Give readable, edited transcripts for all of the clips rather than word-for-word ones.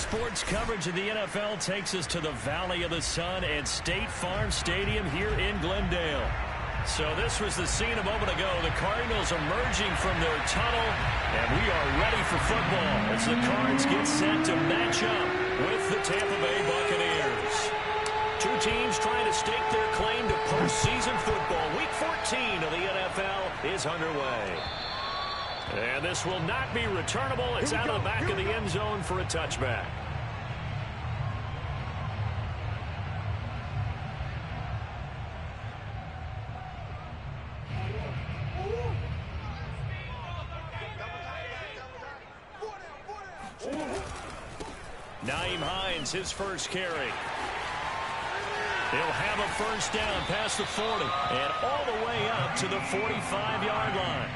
sports coverage of the NFL takes us to the Valley of the Sun at State Farm Stadium here in Glendale. So this was the scene a moment ago. The Cardinals emerging from their tunnel, and we are ready for football as the Cards get set to match up with the Tampa Bay Buccaneers. Two teams trying to stake their claim to postseason football. Week 14 of the NFL is underway. And this will not be returnable. It's out of the back of the end zone for a touchback. Nyheim Hines, his first carry. He'll have a first down past the 40 and all the way up to the 45-yard line.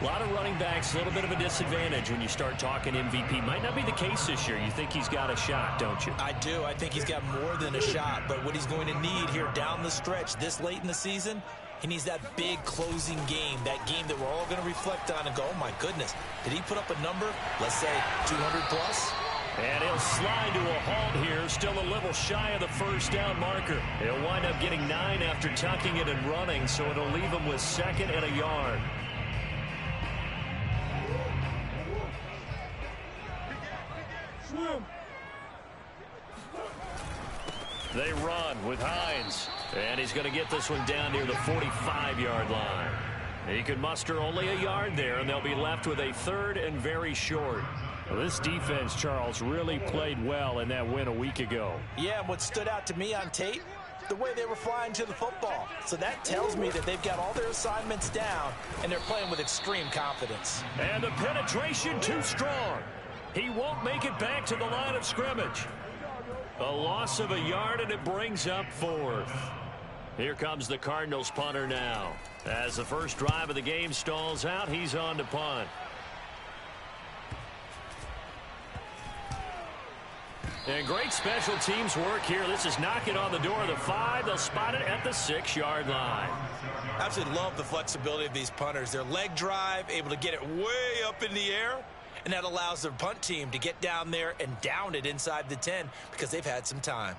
A lot of running backs, a little bit of a disadvantage when you start talking MVP. Might not be the case this year. You think he's got a shot, don't you? I do. I think he's got more than a shot. But what he's going to need here down the stretch this late in the season, he needs that big closing game, that game that we're all going to reflect on and go, oh, my goodness, did he put up a number, let's say 200-plus? And he'll slide to a halt here, still a little shy of the first down marker. He'll wind up getting 9 after tucking it and running, so it'll leave him with 2nd and a yard. They run with Hines, and he's going to get this one down near the 45-yard line. He could muster only a yard there, and they'll be left with a 3rd and very short. Well, this defense, Charles, really played well in that win a week ago. Yeah, and what stood out to me on tape, the way they were flying to the football. So that tells me that they've got all their assignments down, and they're playing with extreme confidence. And the penetration too strong. He won't make it back to the line of scrimmage. A loss of a yard, and it brings up 4th. Here comes the Cardinals punter now. As the first drive of the game stalls out, he's on to punt. And great special teams work here. This is knocking on the door of the 5. They'll spot it at the 6-yard line. Absolutely love the flexibility of these punters. Their leg drive, able to get it way up in the air. And that allows their punt team to get down there and down it inside the 10 because they've had some time.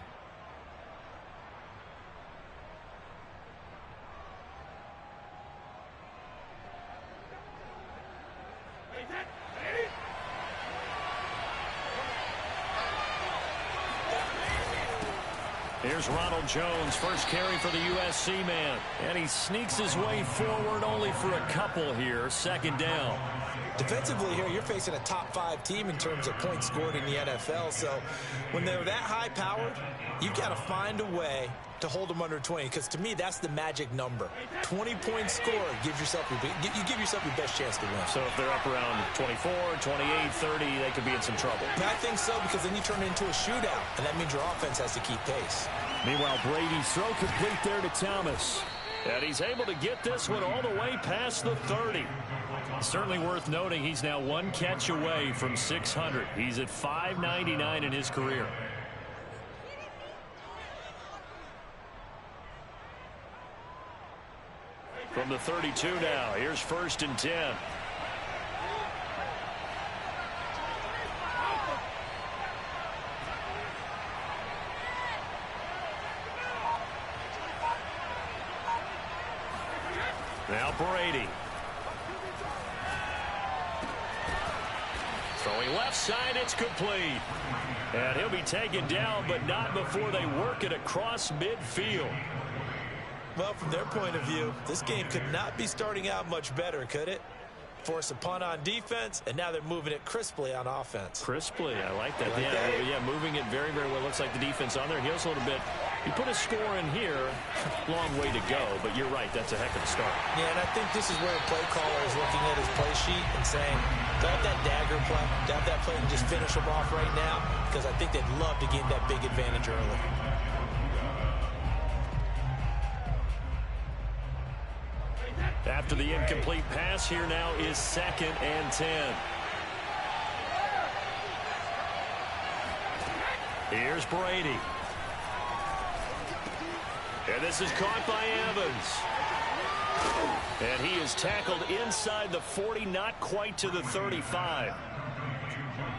Here's Ronald Jones, first carry for the USC man. And he sneaks his way forward only for a couple here. 2nd down. Defensively here, you're facing a top 5 team in terms of points scored in the NFL. So when they're that high-powered, you've got to find a way to hold them under 20. Because to me, that's the magic number. 20 points scored gives yourself you give yourself your best chance to win. So if they're up around 24, 28, 30, they could be in some trouble. I think so, because then you turn it into a shootout, and that means your offense has to keep pace. Meanwhile, Brady's throw complete there to Thomas. And he's able to get this one all the way past the 30. Certainly worth noting he's now 1 catch away from 600. He's at 599 in his career. From the 32 now, here's 1st and 10. Now Brady. Throwing left side, it's complete. And he'll be taken down, but not before they work it across midfield. Well, from their point of view, this game could not be starting out much better, could it? Force a punt on defense, and now they're moving it crisply on offense. Crisply, I like that. Yeah, moving it very, very well. Looks like the defense on there. Heels a little bit. You put a score in here, long way to go, but you're right, that's a heck of a start. Yeah, and I think this is where a play caller is looking at his play sheet and saying, do I have that dagger play? Do I have that play and just finish them off right now? Because I think they'd love to gain that big advantage early. After the incomplete pass, here now is 2nd and 10. Here's Brady. And this is caught by Evans. And he is tackled inside the 40, not quite to the 35.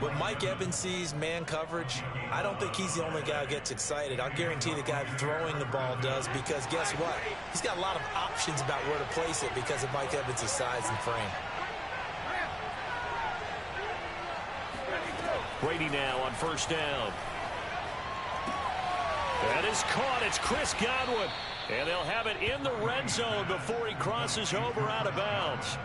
When Mike Evans sees man coverage, I don't think he's the only guy who gets excited. I'll guarantee the guy throwing the ball does, because guess what? He's got a lot of options about where to place it because of Mike Evans' size and frame. Brady now on first down. That is caught. It's Chris Godwin. And they'll have it in the red zone before he crosses over out of bounds.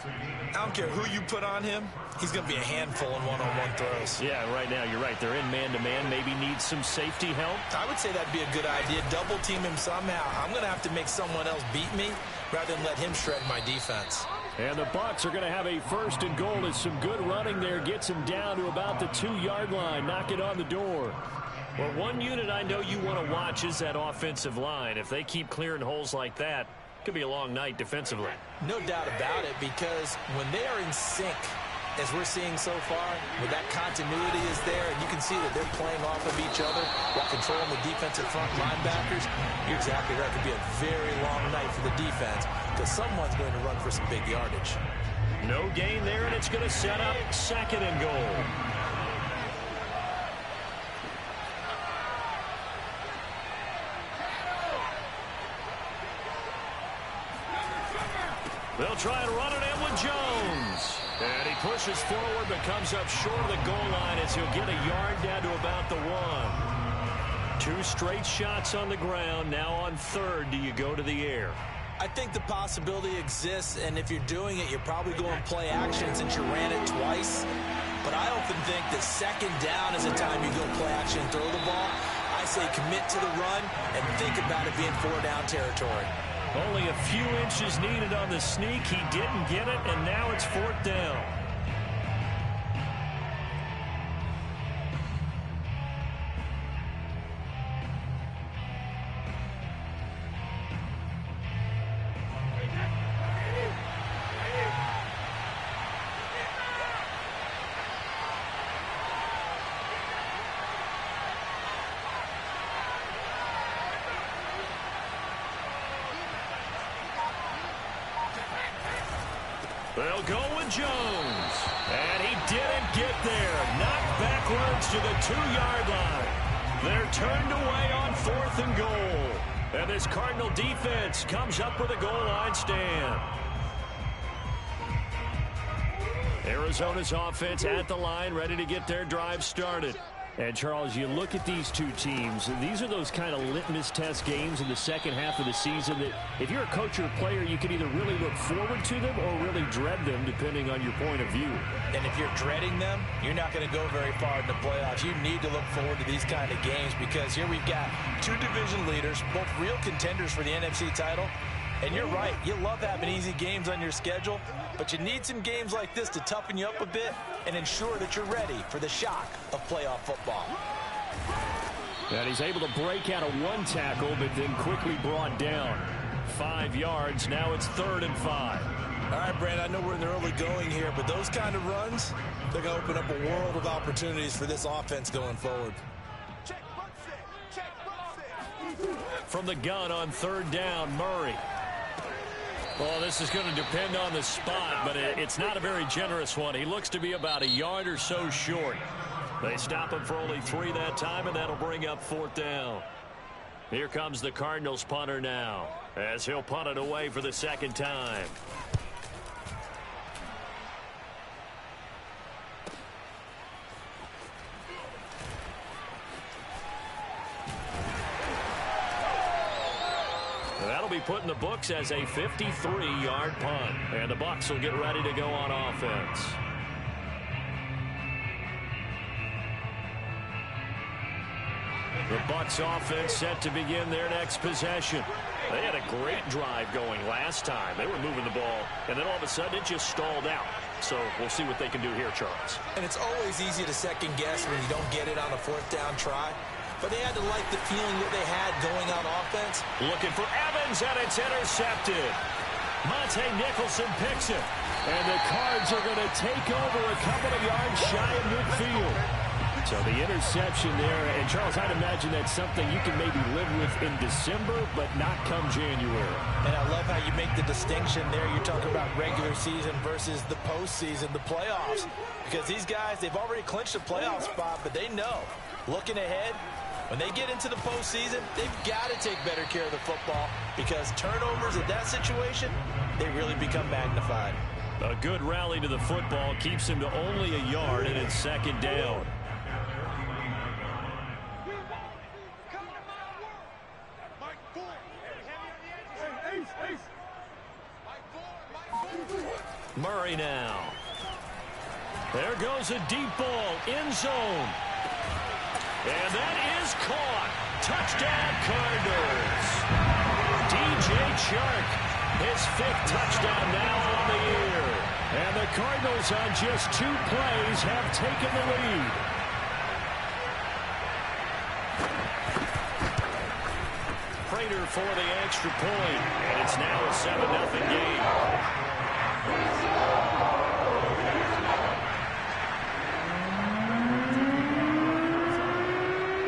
I don't care who you put on him. He's going to be a handful in one-on-one throws. Yeah, right now, you're right. They're in man-to-man. Maybe needs some safety help. I would say that'd be a good idea. Double team him somehow. I'm going to have to make someone else beat me rather than let him shred my defense. And the Bucs are going to have a first and goal as some good running there gets him down to about the 2-yard line. Knock it on the door. Well, one unit I know you want to watch is that offensive line. If they keep clearing holes like that, it could be a long night defensively. No doubt about it, because when they are in sync, as we're seeing so far, with that continuity is there, and you can see that they're playing off of each other while controlling the defensive front linebackers, you're exactly right. It could be a very long night for the defense because someone's going to run for some big yardage. No gain there, and it's going to set up second and goal. They'll try and run it in with Jones. And he pushes forward but comes up short of the goal line as he'll get a yard down to about the 1. 2 straight shots on the ground. Now on third, do you go to the air? I think the possibility exists, and if you're doing it, you're probably going play action since you ran it twice. But I often think that second down is the time you go play action and throw the ball. I say commit to the run and think about it being 4-down territory. Only a few inches needed on the sneak. He didn't get it, and now it's 4th down. They'll go with Jones. And he didn't get there. Knocked backwards to the 2-yard line. They're turned away on 4th and goal. And this Cardinal defense comes up with a goal line stand. Arizona's offense at the line, ready to get their drive started. And, Charles, you look at these two teams, these are those kind of litmus test games in the second half of the season that if you're a coach or a player, you can either really look forward to them or really dread them, depending on your point of view. And if you're dreading them, you're not going to go very far in the playoffs. You need to look forward to these kind of games because here we've got 2 division leaders, both real contenders for the NFC title. And you're right, you love having easy games on your schedule, but you need some games like this to toughen you up a bit and ensure that you're ready for the shock of playoff football. And he's able to break out of 1 tackle, but then quickly brought down. 5 yards, now it's 3rd and 5. All right, Brandon, I know we're in the early going here, but those kind of runs, they're going to open up a world of opportunities for this offense going forward. From the gun on 3rd down, Murray. Well, this is going to depend on the spot, but it's not a very generous one. He looks to be about a yard or so short. They stop him for only 3 that time, and that'll bring up 4th down. Here comes the Cardinals punter now, as he'll punt it away for the 2nd time. That'll be put in the books as a 53-yard punt. And the Bucs will get ready to go on offense. The Bucs offense set to begin their next possession. They had a great drive going last time. They were moving the ball, and then all of a sudden it just stalled out. So we'll see what they can do here, Charles. And it's always easy to second guess when you don't get it on a 4th down try. But they had to like the feeling that they had going on offense. Looking for Evans, and it's intercepted. Monte Nicholson picks it. And the Cards are going to take over a couple of yards shy of midfield. So the interception there, and Charles, I'd imagine that's something you can maybe live with in December, but not come January. And I love how you make the distinction there. You're talking about regular season versus the postseason, the playoffs. Because these guys, they've already clinched a playoff spot, but they know, looking ahead, when they get into the postseason, they've got to take better care of the football because turnovers in that situation, they really become magnified. A good rally to the football keeps him to only a yard, and it's second down. Murray now. There goes a deep ball, end zone. And that is caught. Touchdown, Cardinals. DJ Chark, his 5th touchdown now on the year. And the Cardinals on just 2 plays have taken the lead. Prater for the extra point, and it's now a 7-0 game.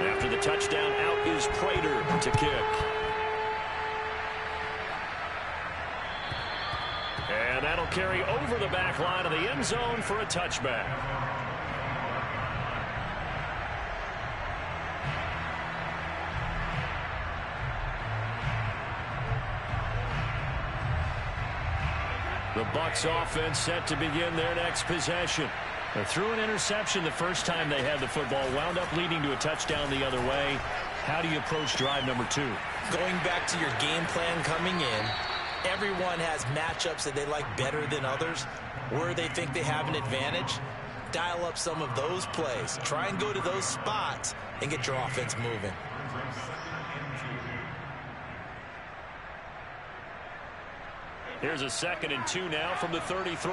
After the touchdown, out is Prater to kick. And that'll carry over the back line of the end zone for a touchback. The Bucs offense set to begin their next possession. They threw an interception the first time they had the football, wound up leading to a touchdown the other way. How do you approach drive number 2? Going back to your game plan coming in, everyone has matchups that they like better than others, where they think they have an advantage. Dial up some of those plays. Try and go to those spots and get your offense moving. Here's a 2nd and 2 now from the 33.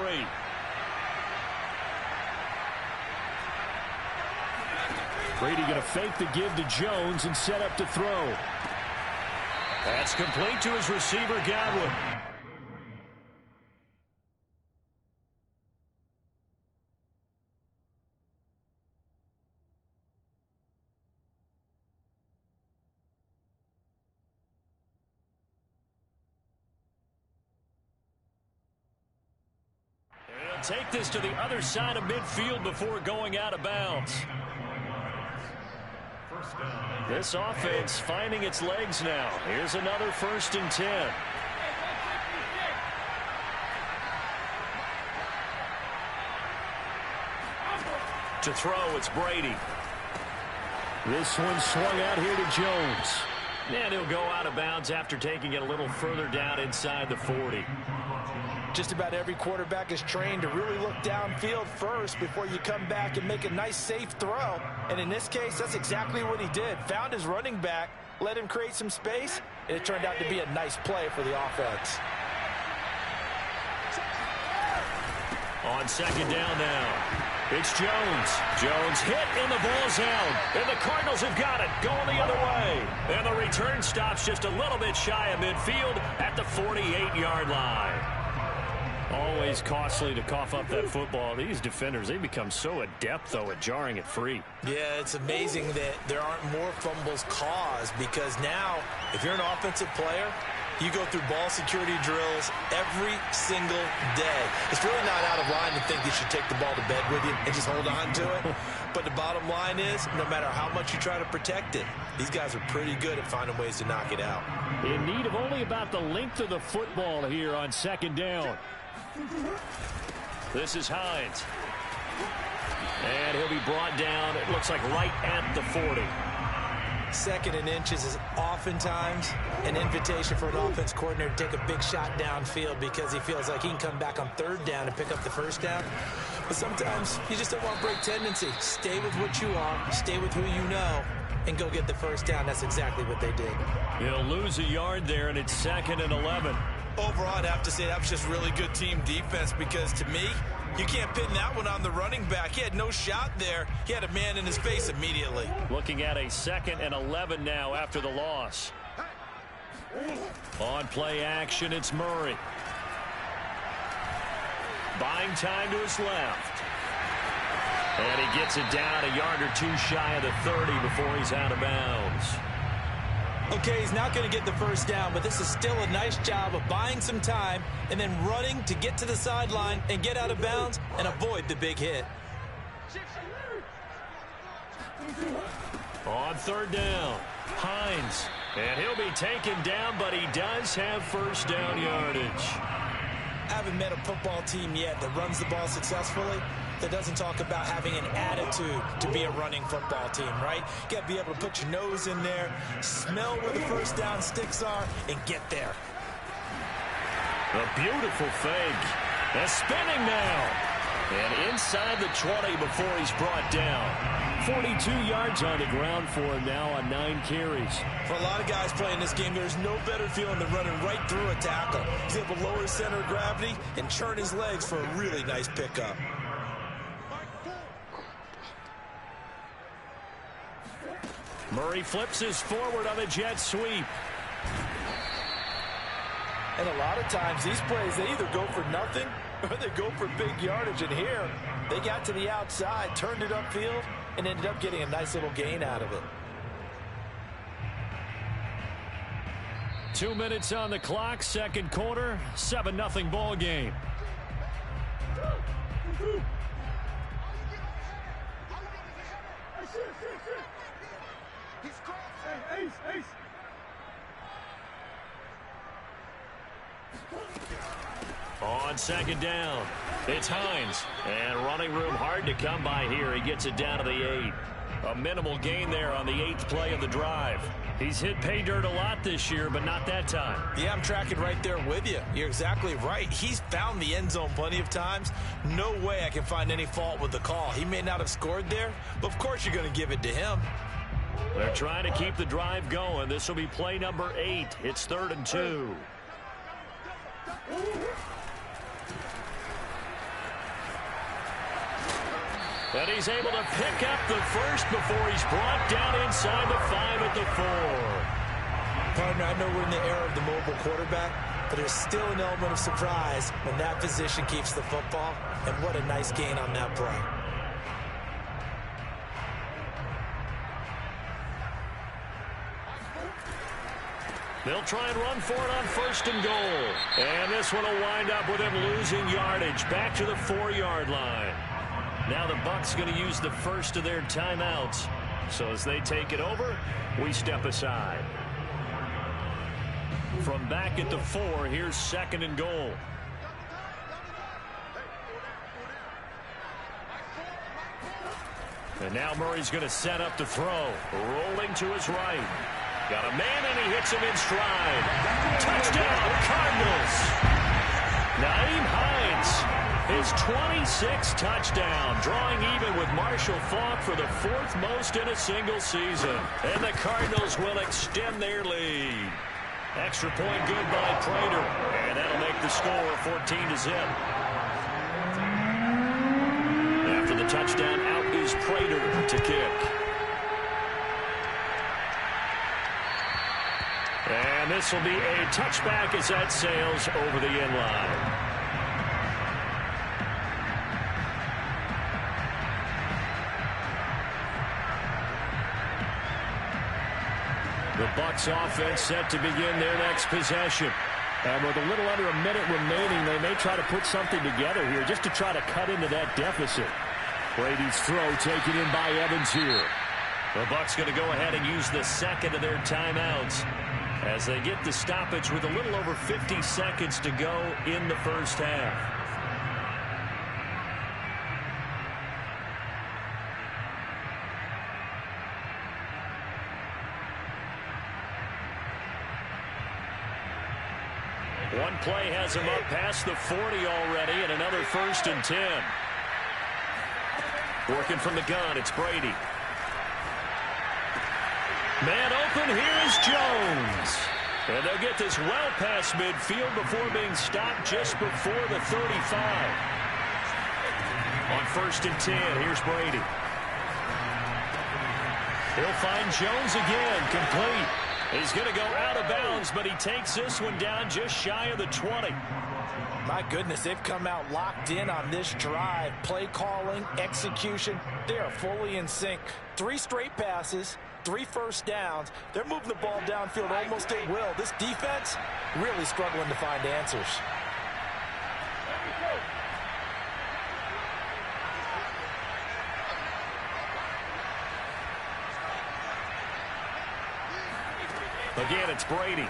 Brady going to fake the give to Jones and set up to throw. That's complete to his receiver, Godwin. And take this to the other side of midfield before going out of bounds. This offense finding its legs now. Here's another 1st and 10. To throw, it's Brady. This one swung out here to Jones. And he'll go out of bounds after taking it a little further down inside the 40. Just about every quarterback is trained to really look downfield first before you come back and make a nice, safe throw. And in this case, that's exactly what he did. Found his running back, let him create some space, and it turned out to be a nice play for the offense. On 2nd down now. It's Jones. Jones hit and the ball's out. And the Cardinals have got it. Going the other way. And the return stops just a little bit shy of midfield at the 48-yard line. Always costly to cough up that football. These defenders, they become so adept, though, at jarring it free. Yeah, it's amazing that there aren't more fumbles caused because now, if you're an offensive player, you go through ball security drills every single day. It's really not out of line to think you should take the ball to bed with you and just hold on to it. But the bottom line is, no matter how much you try to protect it, these guys are pretty good at finding ways to knock it out. In need of only about the length of the football here on 2nd down. This is Hines. And he'll be brought down, it looks like right at the 40. 2nd and inches is oftentimes an invitation for an offense coordinator to take a big shot downfield because he feels like he can come back on 3rd down and pick up the 1st down. But sometimes you just don't want break tendency. Stay with what you are, stay with who you know, and go get the 1st down. That's exactly what they did. He'll lose a yard there, and it's 2nd and 11. Overall, I'd have to say that was just really good team defense because, to me, you can't pin that one on the running back. He had no shot there. He had a man in his face immediately. Looking at a 2nd and 11 now after the loss. On play action, it's Murray. Buying time to his left. And he gets it down a yard or two shy of the 30 before he's out of bounds. Okay, he's not going to get the first down, but this is still a nice job of buying some time and then running to get to the sideline and get out of bounds and avoid the big hit. On third down, Hines. And he'll be taken down, but he does have first down yardage. I haven't met a football team yet that runs the ball successfully that doesn't talk about having an attitude to be a running football team, right? You got to be able to put your nose in there, smell where the first down sticks are, and get there. A beautiful fake. A spinning now. And inside the 20 before he's brought down. 42 yards on the ground for him now on 9 carries. For a lot of guys playing this game, there's no better feeling than running right through a tackle. He's able to lower his center of gravity and churn his legs for a really nice pickup. Murray flips his forward on a jet sweep. And a lot of times these plays, they either go for nothing or they go for big yardage. And here, they got to the outside, turned it upfield, and ended up getting a nice little gain out of it. 2 minutes on the clock, second quarter, 7-0 ball game. On second down, it's Hines. And running room hard to come by here. He gets it down to the 8. A minimal gain there on the 8th play of the drive. He's hit pay dirt a lot this year, but not that time. Yeah, I'm tracking right there with you. You're exactly right. He's found the end zone plenty of times. No way I can find any fault with the call. He may not have scored there, but of course you're going to give it to him. They're trying to keep the drive going. This will be play number 8. It's 3rd and 2. And he's able to pick up the first before he's brought down inside the 5 at the 4. Partner, I know we're in the era of the mobile quarterback, but there's still an element of surprise when that position keeps the football. And what a nice gain on that play. They'll try and run for it on 1st and goal. And this one will wind up with him losing yardage back to the 4-yard line. Now the Bucs going to use the first of their timeouts. So as they take it over, we step aside. From back at the 4, here's 2nd and goal. And now Murray's going to set up the throw. Rolling to his right. Got a man, and he hits him in stride. Touchdown, Cardinals. Nyheim Hines, his 26th touchdown, drawing even with Marshall Faulk for the 4th most in a single season. And the Cardinals will extend their lead. Extra point good by Prater, and that'll make the score 14-0. After the touchdown, out is Prater to kick. And this will be a touchback as that sails over the end line. The Bucs offense set to begin their next possession. And with a little under a minute remaining, they may try to put something together here just to try to cut into that deficit. Brady's throw taken in by Evans here. The Bucs going to go ahead and use the second of their timeouts as they get the stoppage with a little over 50 seconds to go in the first half. One play has him up past the 40 already, and another 1st and 10. Working from the gun, it's Brady. Man open, here is Jones. And they'll get this well past midfield before being stopped just before the 35. On 1st and 10, here's Brady. He'll find Jones again, complete. He's going to go out of bounds, but he takes this one down just shy of the 20. My goodness, they've come out locked in on this drive. Play calling, execution, they are fully in sync. 3 straight passes, 3 first downs. They're moving the ball downfield almost at will. This defense really struggling to find answers. Again, it's Brady.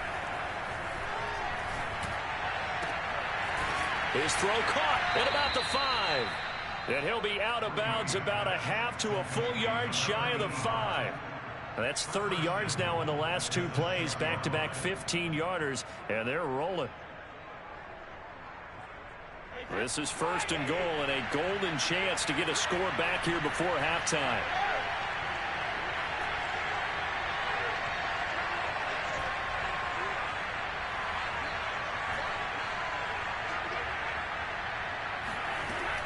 His throw caught at about the 5. And he'll be out of bounds about a half to a full yard shy of the 5. That's 30 yards now in the last 2 plays. Back-to-back 15-yarders, and they're rolling. This is 1st and goal and a golden chance to get a score back here before halftime.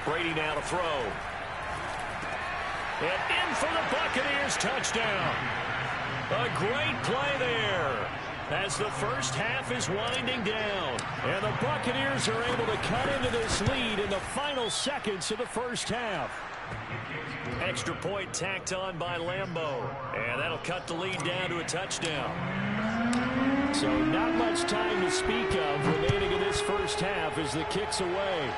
Brady now to throw. And in for the Buccaneers touchdown. A great play there as the first half is winding down. And the Buccaneers are able to cut into this lead in the final seconds of the first half. Extra point tacked on by Lambeau. And that'll cut the lead down to a touchdown. So not much time to speak of remaining in this first half as the kick's away.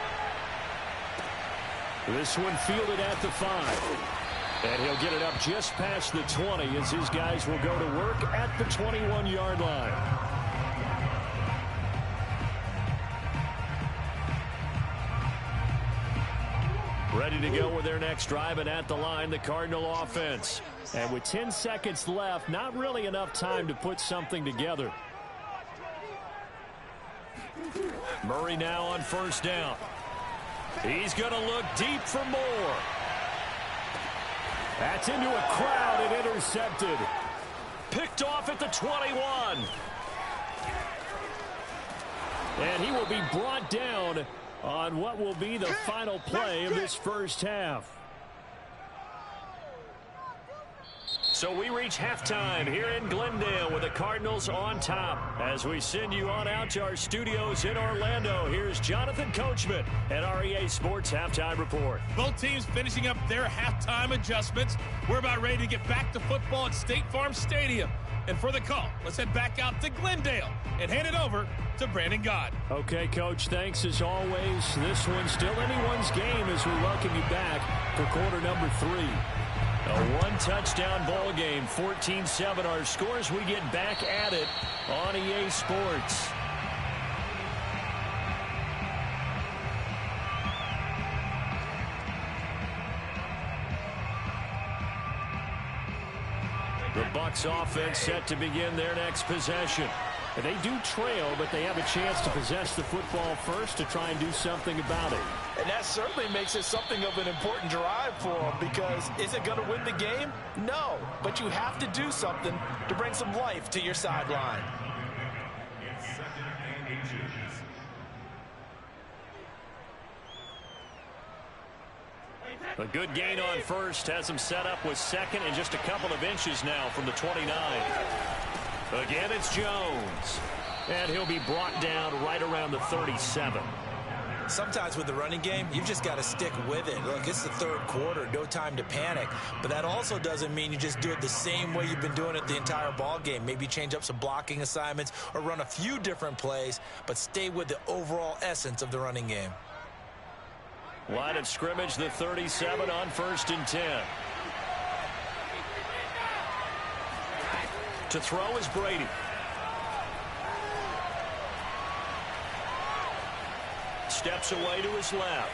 This one fielded at the 5. And he'll get it up just past the 20 as his guys will go to work at the 21-yard line. Ready to go with their next drive, and at the line, the Cardinal offense. And with 10 seconds left, not really enough time to put something together. Murray now on 1st down. He's going to look deep for more. That's into a crowd and intercepted. Picked off at the 21. And he will be brought down on what will be the final play of this first half. So we reach halftime here in Glendale with the Cardinals on top. As we send you on out to our studios in Orlando, here's Jonathan Coachman at our EA Sports Halftime Report. Both teams finishing up their halftime adjustments. We're about ready to get back to football at State Farm Stadium. And for the call, let's head back out to Glendale and hand it over to Brandon Gaud. Okay, Coach, thanks as always. This one's still anyone's game as we welcome you back for quarter number 3. A one-touchdown ball game, 14-7 our scores. We get back at it on EA Sports. The Bucs offense set to begin their next possession. And they do trail, but they have a chance to possess the football first to try and do something about it. And that certainly makes it something of an important drive for them, because is it going to win the game? No, but you have to do something to bring some life to your sideline. A good gain on first has him set up with second and just a couple of inches now from the 29. Again, it's Jones. And he'll be brought down right around the 37. Sometimes with the running game, you've just got to stick with it. Look, it's the third quarter, no time to panic. But that also doesn't mean you just do it the same way you've been doing it the entire ball game. Maybe change up some blocking assignments or run a few different plays, but stay with the overall essence of the running game. Line of scrimmage, the 37 on 1st and 10. To throw is Brady. Steps away to his left.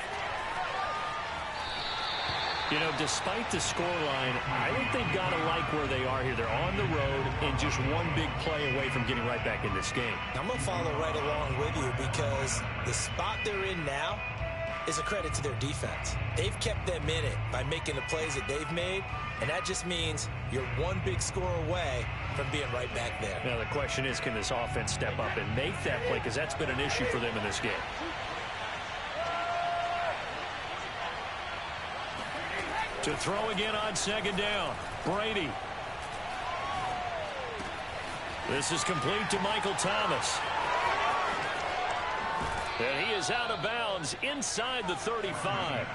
You know, despite the scoreline, I think they've got to like where they are here. They're on the road and just one big play away from getting right back in this game. I'm going to follow right along with you, because the spot they're in now is a credit to their defense. They've kept them in it by making the plays that they've made, and that just means you're one big score away from being right back there. Now the question is, can this offense step up and make that play, because that's been an issue for them in this game. To throw again on 2nd down, Brady. This is complete to Michael Thomas. And he is out of bounds inside the 35.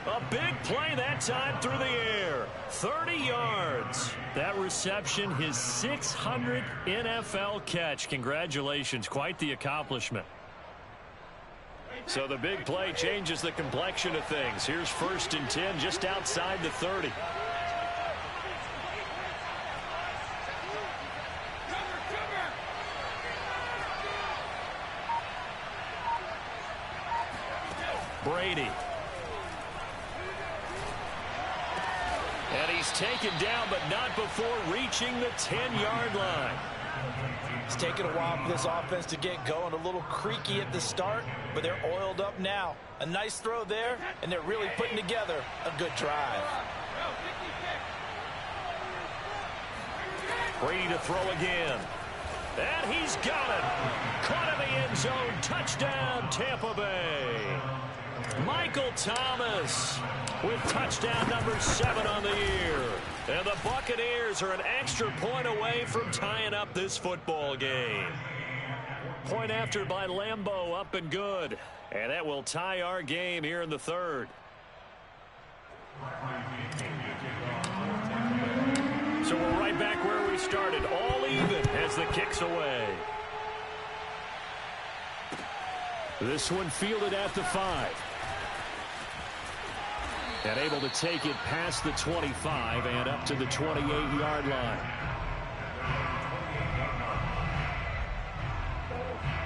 A big play that time through the air. 30 yards. That reception, his 600th NFL catch. Congratulations. Quite the accomplishment. So the big play changes the complexion of things. Here's 1st and 10 just outside the 30. Brady. And he's taken down, but not before reaching the 10-yard line. It's taken a while for this offense to get going. A little creaky at the start, but they're oiled up now. A nice throw there, and they're really putting together a good drive. Brady to throw again. And he's got it. Caught in the end zone. Touchdown, Tampa Bay. Michael Thomas with touchdown number 7 on the year. And the Buccaneers are an extra point away from tying up this football game. Point after by Lambeau, up and good. And that will tie our game here in the 3rd. So we're right back where we started. All even as the kick's away. This one fielded at the 5. And able to take it past the 25 and up to the 28-yard line.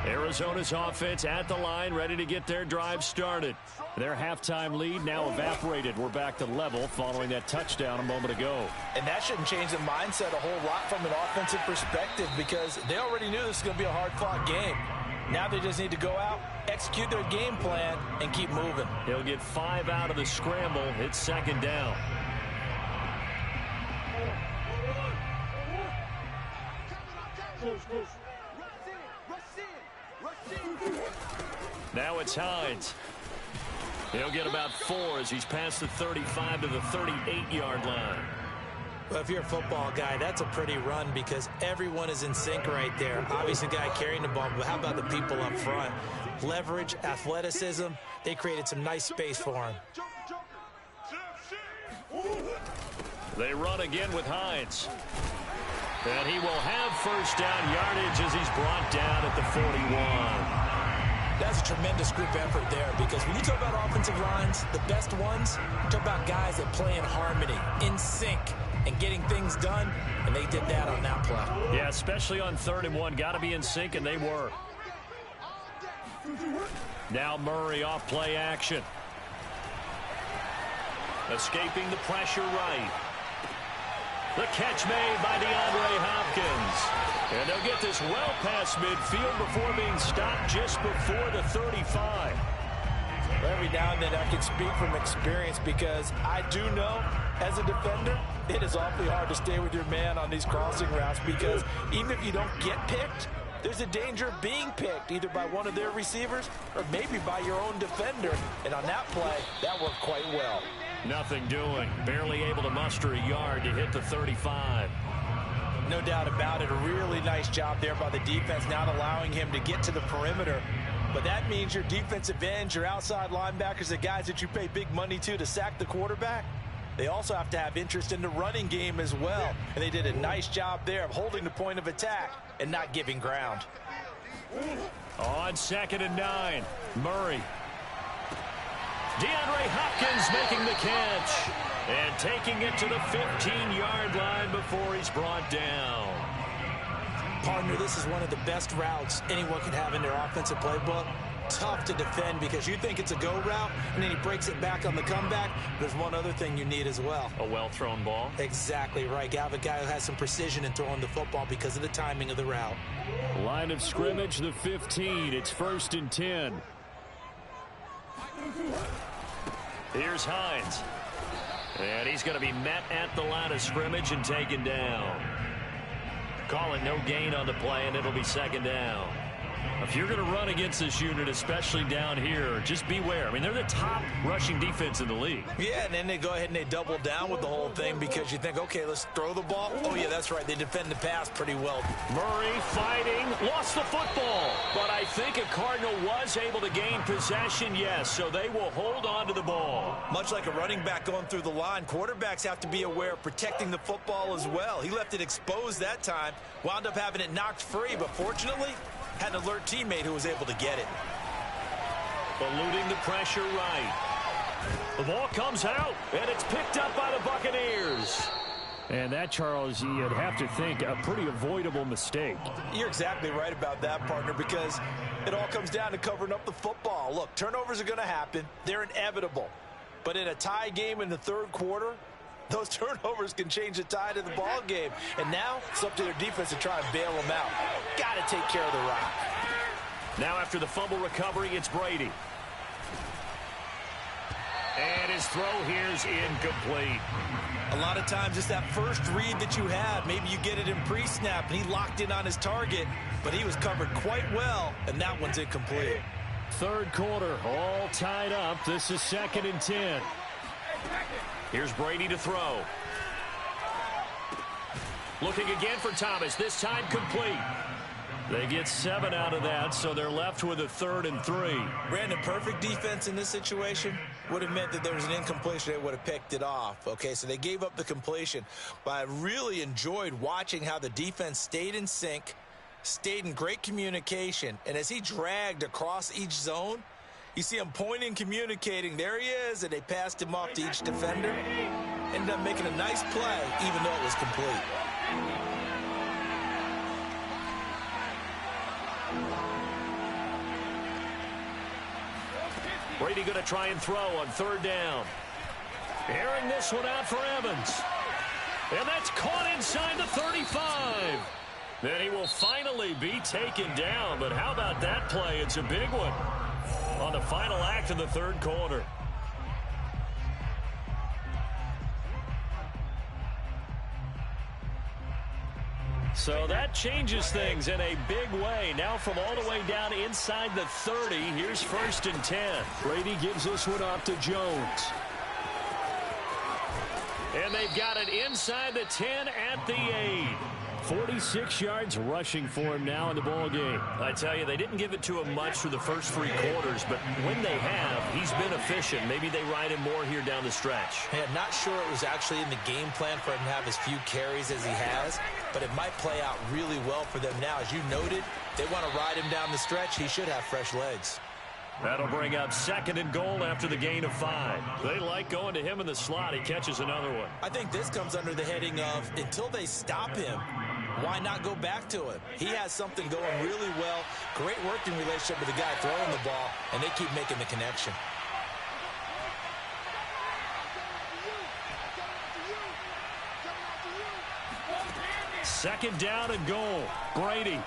Arizona's offense at the line, ready to get their drive started. Their halftime lead now evaporated. We're back to level following that touchdown a moment ago. And that shouldn't change the mindset a whole lot from an offensive perspective because they already knew this was going to be a hard-fought game. Now they just need to go out, execute their game plan, and keep moving. He'll get 5 out of the scramble. It's 2nd down. Now it's Hines. He'll get about 4 as he's past the 35 to the 38-yard line. Well, if you're a football guy, that's a pretty run because everyone is in sync right there. Obviously, the guy carrying the ball, but how about the people up front? Leverage, athleticism, they created some nice space for him. They run again with Hines. And he will have 1st down yardage as he's brought down at the 41. That's a tremendous group effort there because when you talk about offensive lines, the best ones, you talk about guys that play in harmony, in sync, and getting things done, and they did that on that play. Yeah, especially on 3rd and 1. Got to be in sync, and they were. Now Murray off play action. Escaping the pressure right. The catch made by DeAndre Hopkins. And they'll get this well past midfield before being stopped just before the 35. Every now and then I can speak from experience because I do know as a defender it is awfully hard to stay with your man on these crossing routes because even if you don't get picked, there's a danger of being picked either by one of their receivers or maybe by your own defender. And on that play, that worked quite well. Nothing doing. Barely able to muster a yard to hit the 35. No doubt about it. A really nice job there by the defense, not allowing him to get to the perimeter. But that means your defensive ends, your outside linebackers, the guys that you pay big money to sack the quarterback, they also have to have interest in the running game as well. And they did a nice job there of holding the point of attack and not giving ground. On 2nd and 9, Murray. DeAndre Hopkins making the catch. And taking it to the 15-yard line before he's brought down. Partner, this is one of the best routes anyone can have in their offensive playbook. Tough to defend because you think it's a go route, and then he breaks it back on the comeback. There's one other thing you need as well. A well-thrown ball. Exactly right. You have a guy who has some precision in throwing the football because of the timing of the route. Line of scrimmage, the 15. It's 1st and 10. Here's Hines. And he's going to be met at the line of scrimmage and taken down. Calling no gain on the play, and it'll be 2nd down. If you're going to run against this unit, especially down here, just beware. I mean, they're the top rushing defense in the league. Yeah, and then they go ahead and they double down with the whole thing because you think, okay, let's throw the ball. Oh, yeah, that's right. They defend the pass pretty well. Murray fighting, lost the football. But I think a Cardinal was able to gain possession, yes, so they will hold on to the ball. Much like a running back going through the line, quarterbacks have to be aware of protecting the football as well. He left it exposed that time, wound up having it knocked free, but fortunately, had an alert teammate who was able to get it. Eluding the pressure right. The ball comes out, and it's picked up by the Buccaneers. And that, Charles, you'd have to think a pretty avoidable mistake. You're exactly right about that, partner, because it all comes down to covering up the football. Look, turnovers are going to happen. They're inevitable. But in a tie game in the third quarter, those turnovers can change the tide of the ball game. And now it's up to their defense to try and bail them out. Got to take care of the rock. Now after the fumble recovery, it's Brady. And his throw here's incomplete. A lot of times it's that first read that you have. Maybe you get it in pre-snap, and he locked in on his target, but he was covered quite well, and that one's incomplete. Third quarter, all tied up. This is 2nd and 10. Here's Brady to throw. Looking again for Thomas, this time complete. They get 7 out of that, so they're left with a 3rd and 3. Brandon, perfect defense in this situation would have meant that there was an incompletion. They would have picked it off. Okay, so they gave up the completion. But I really enjoyed watching how the defense stayed in sync, stayed in great communication, and as he dragged across each zone, you see him pointing, communicating. There he is, and they passed him off to each defender. Ended up making a nice play, even though it was complete. Brady going to try and throw on 3rd down. Airing this one out for Evans. And that's caught inside the 35. Then he will finally be taken down. But how about that play? It's a big one on the final act of the 3rd quarter. So that changes things in a big way. Now from all the way down inside the 30, here's 1st and 10. Brady gives this one off to Jones. And they've got it inside the 10 at the 8. 46 yards rushing for him now in the ball game. I tell you, they didn't give it to him much through the first 3 quarters, but when they have, he's been efficient. Maybe they ride him more here down the stretch. Yeah, not sure it was actually in the game plan for him to have as few carries as he has, but it might play out really well for them now. As you noted, they want to ride him down the stretch. He should have fresh legs. That'll bring up 2nd and goal after the gain of 5. They like going to him in the slot. He catches another one. I think this comes under the heading of until they stop him, why not go back to him? He has something going really well. Great working relationship with the guy throwing the ball, and they keep making the connection. Second down and goal. Brady.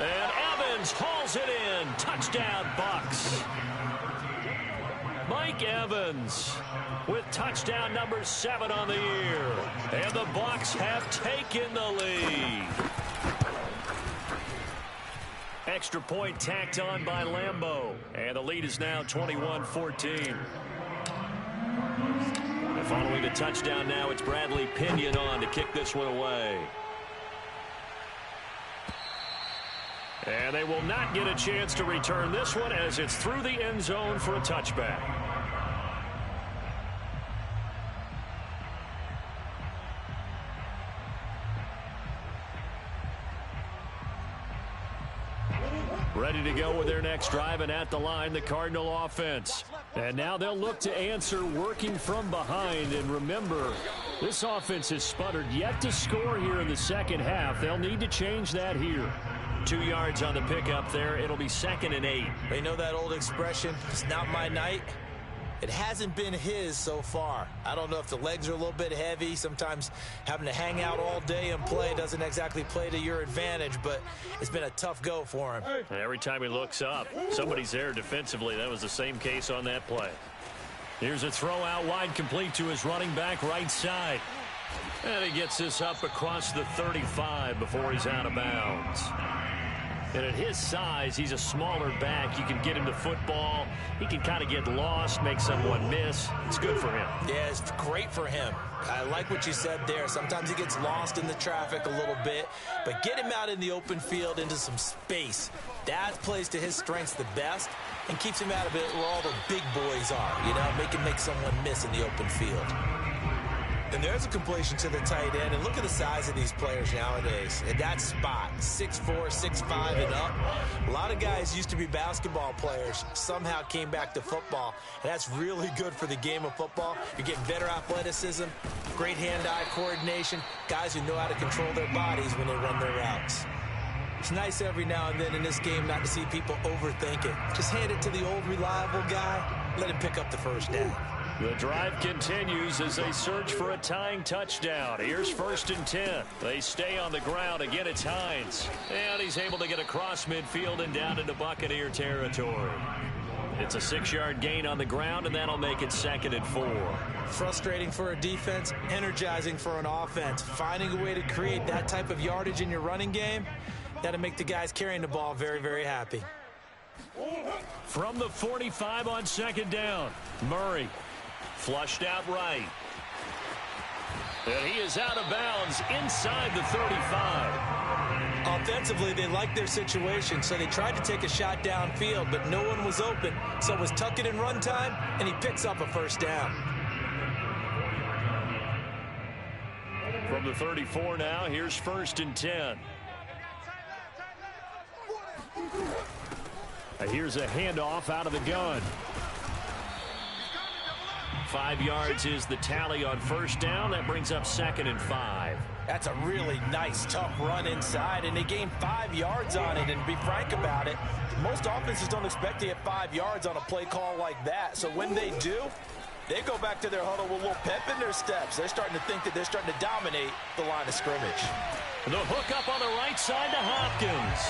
And Evans hauls it in. Touchdown, Bucs. Mike Evans with touchdown number 7 on the year. And the Bucs have taken the lead. Extra point tacked on by Lambeau. And the lead is now 21-14. And following the touchdown now, it's Bradley Pinion on to kick this one away. And they will not get a chance to return this one as it's through the end zone for a touchback. Ready to go with their next drive, and at the line, the Cardinal offense. And now they'll look to answer working from behind. And remember, this offense has sputtered yet to score here in the second half. They'll need to change that here. 2 yards on the pickup there. It'll be 2nd and 8. They know that old expression, it's not my night. It hasn't been his so far. I don't know if the legs are a little bit heavy. Sometimes having to hang out all day and play doesn't exactly play to your advantage, but it's been a tough go for him. And every time he looks up, somebody's there defensively. That was the same case on that play. Here's a throw out wide, complete to his running back right side. And he gets this up across the 35 before he's out of bounds. And at his size, he's a smaller back. You can get him to football. He can kind of get lost, make someone miss. It's good for him. Yeah, it's great for him. I like what you said there. Sometimes he gets lost in the traffic a little bit, but get him out in the open field into some space. That plays to his strengths the best and keeps him out of it where all the big boys are, you know, make someone miss in the open field. And there's a completion to the tight end. And look at the size of these players nowadays. At that spot, 6'4", 6'5", and up. A lot of guys used to be basketball players, somehow came back to football. And that's really good for the game of football. You're getting better athleticism, great hand-eye coordination, guys who know how to control their bodies when they run their routes. It's nice every now and then in this game not to see people overthink it. Just hand it to the old reliable guy, let him pick up the first down. The drive continues as they search for a tying touchdown. Here's 1st and 10. They stay on the ground. Again, it's Hines. And he's able to get across midfield and down into Buccaneer territory. It's a 6-yard gain on the ground, and that'll make it 2nd and 4. Frustrating for a defense, energizing for an offense. Finding a way to create that type of yardage in your running game, that'll make the guys carrying the ball very, very happy. From the 45 on 2nd down, Murray. Flushed out right. And he is out of bounds inside the 35. Offensively, they liked their situation, so they tried to take a shot downfield, but no one was open. So it was tuck it in run time, and he picks up a first down. From the 34 now, here's 1st and 10. Here's a handoff out of the gun. 5 yards is the tally on 1st down. That brings up 2nd and 5. That's a really nice, tough run inside, and they gained 5 yards on it. And to be frank about it, most offenses don't expect to get 5 yards on a play call like that. So when they do, they go back to their huddle with a little pep in their steps. They're starting to think that they're starting to dominate the line of scrimmage. The hook up on the right side to Hopkins.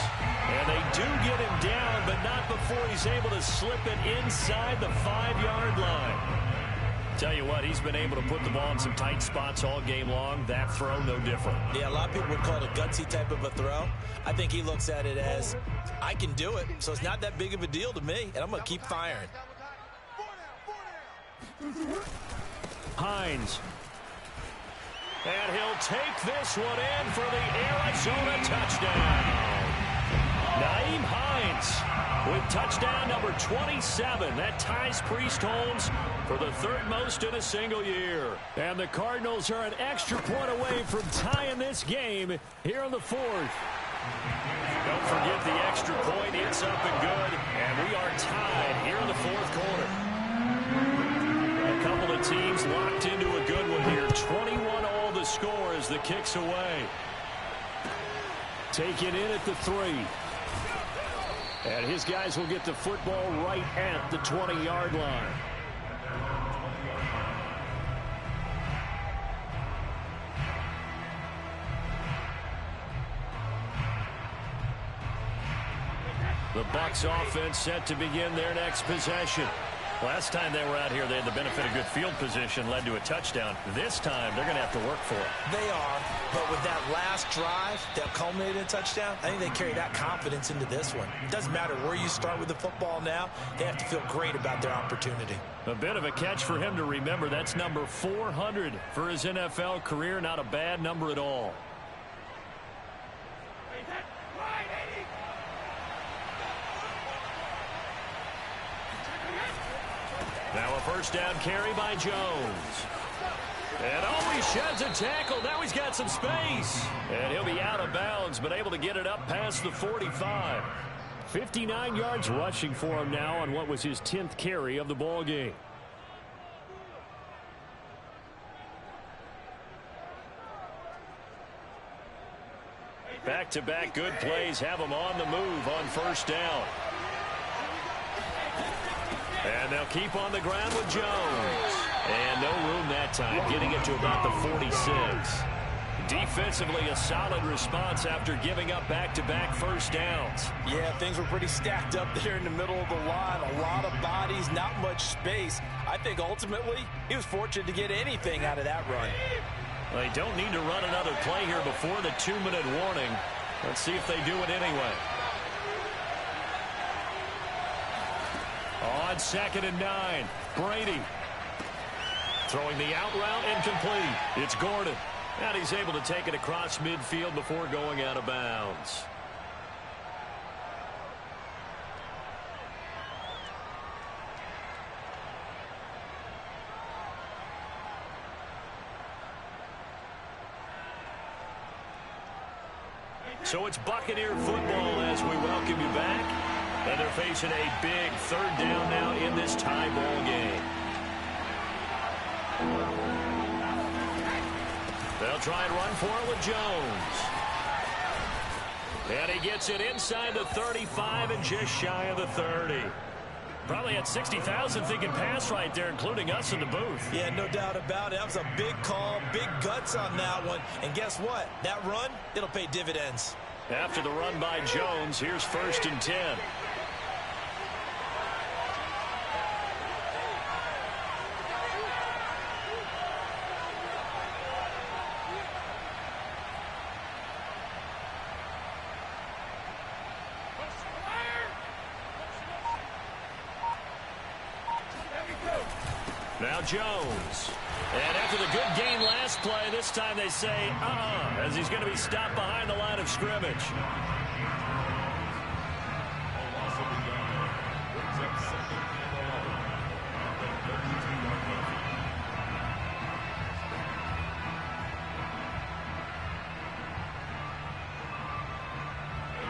And they do get him down, but not before he's able to slip it inside the 5-yard line. Tell you what, he's been able to put the ball in some tight spots all game long. That throw, no different. Yeah, a lot of people would call it a gutsy type of a throw. I think he looks at it as, I can do it, so it's not that big of a deal to me, and I'm going to keep firing. Hines. And he'll take this one in for the Arizona touchdown. Nyheim Hines with touchdown number 27. That ties Priest Holmes for the 3rd most in a single year. And the Cardinals are an extra point away from tying this game here in the 4th. Don't forget the extra point. It's up and good. And we are tied here in the 4th quarter. A couple of teams locked into a good one here. 21-all the score as the kick's away. Taken in at the 3. And his guys will get the football right at the 20-yard line. The Bucs offense set to begin their next possession. Last time they were out here, they had the benefit of good field position, led to a touchdown. This time, they're going to have to work for it. They are, but with that last drive that culminated in a touchdown, I think they carry that confidence into this one. It doesn't matter where you start with the football now. They have to feel great about their opportunity. A bit of a catch for him to remember. That's number 400 for his NFL career. Not a bad number at all. Now a first down carry by Jones. And oh, he sheds a tackle. Now he's got some space. And he'll be out of bounds, but able to get it up past the 45. 59 yards rushing for him now on what was his 10th carry of the ball game. Back-to-back good plays have him on the move on first down. And they'll keep on the ground with Jones. And no room that time, getting it to about the 46. Defensively, a solid response after giving up back-to-back first downs. Yeah, things were pretty stacked up there in the middle of the line. A lot of bodies, not much space. I think ultimately he was fortunate to get anything out of that run. They don't need to run another play here before the 2-minute warning. Let's see if they do it anyway. On 2nd and 9, Brady. Throwing the out route, incomplete. It's Gordon. And he's able to take it across midfield before going out of bounds. So it's Buccaneer football as we welcome you back. And they're facing a big 3rd down now in this tie ball game. They'll try and run for it with Jones. And he gets it inside the 35 and just shy of the 30. Probably had 60,000 thinking pass right there, including us in the booth. Yeah, no doubt about it. That was a big call, big guts on that one. And guess what? That run, it'll pay dividends. After the run by Jones, here's 1st and 10. Now Jones. And after the good game last play, this time they say, as he's going to be stopped behind the line of scrimmage.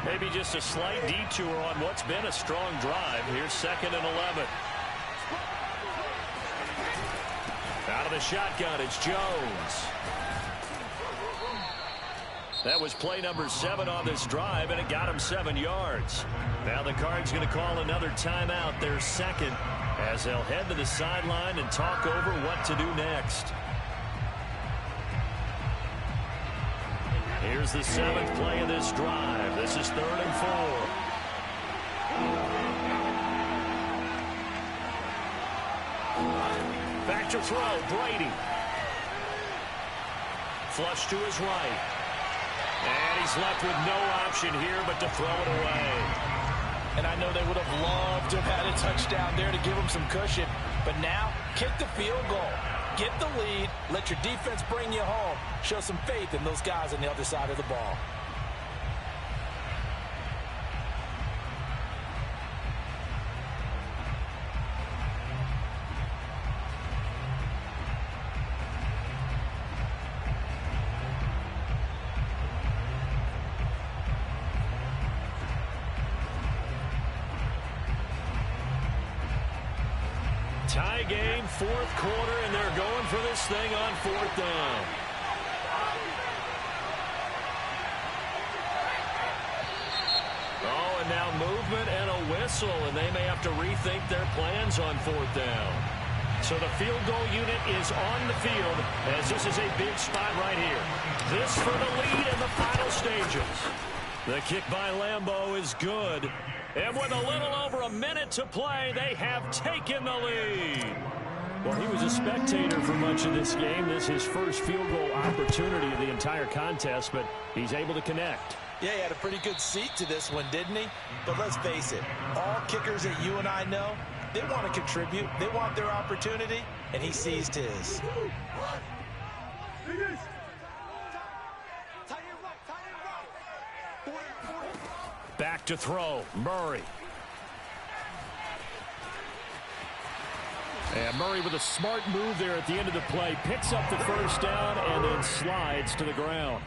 Maybe just a slight detour on what's been a strong drive. Here's 2nd and 11. Out of the shotgun, it's Jones. That was play number 7 on this drive, and it got him 7 yards. Now the Cards going to call another timeout, their 2nd, as they'll head to the sideline and talk over what to do next. Here's the 7th play of this drive. This is 3rd and 4. Back to throw, Brady. Flush to his right. And he's left with no option here but to throw it away. And I know they would have loved to have had a touchdown there to give them some cushion. But now, kick the field goal. Get the lead. Let your defense bring you home. Show some faith in those guys on the other side of the ball. Tie game, 4th quarter, and they're going for this thing on 4th down. Oh, and now movement and a whistle, and they may have to rethink their plans on 4th down. So the field goal unit is on the field, as this is a big spot right here. This for the lead in the final stages. The kick by Lambeau is good. And with a little over a minute to play, they have taken the lead. Well, he was a spectator for much of this game. This is his first field goal opportunity of the entire contest, but he's able to connect. Yeah, he had a pretty good seat to this one, didn't he? But let's face it, all kickers that you and I know, they want to contribute. They want their opportunity, and he seized his. Back to throw, Murray. And Murray with a smart move there at the end of the play. Picks up the 1st down and then slides to the ground.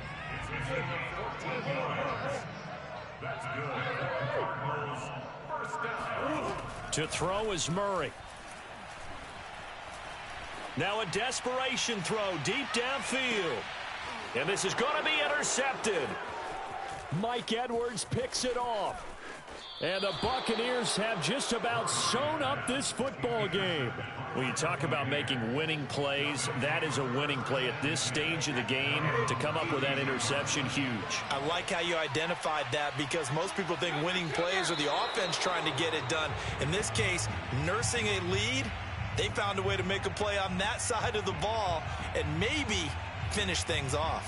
To throw is Murray. Now a desperation throw deep downfield. And this is going to be intercepted. Mike Edwards picks it off. And the Buccaneers have just about sewn up this football game. When you talk about making winning plays, that is a winning play at this stage of the game. To come up with that interception, huge. I like how you identified that, because most people think winning plays are the offense trying to get it done. In this case, nursing a lead, they found a way to make a play on that side of the ball. And maybe finish things off.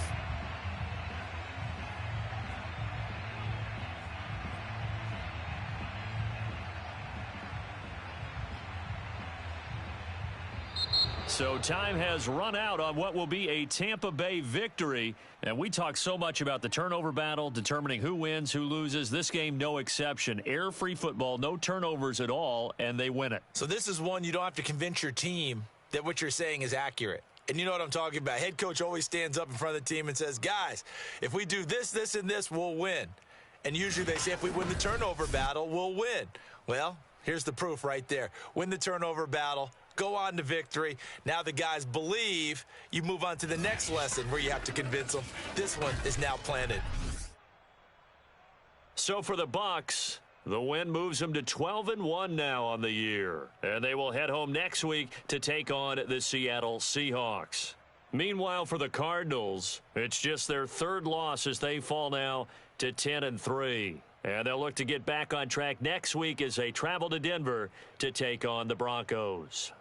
So time has run out on what will be a Tampa Bay victory. And we talk so much about the turnover battle, determining who wins, who loses. This game, no exception. Air-free football, no turnovers at all, and they win it. So this is one you don't have to convince your team that what you're saying is accurate. And you know what I'm talking about. Head coach always stands up in front of the team and says, guys, if we do this, this, and this, we'll win. And usually they say if we win the turnover battle, we'll win. Well, here's the proof right there. Win the turnover battle. Go on to victory. Now the guys believe. You move on to the next lesson where you have to convince them. This one is now planted. So for the Bucs, the win moves them to 12-1 now on the year. And they will head home next week to take on the Seattle Seahawks. Meanwhile, for the Cardinals, it's just their third loss as they fall now to 10-3. And they'll look to get back on track next week as they travel to Denver to take on the Broncos.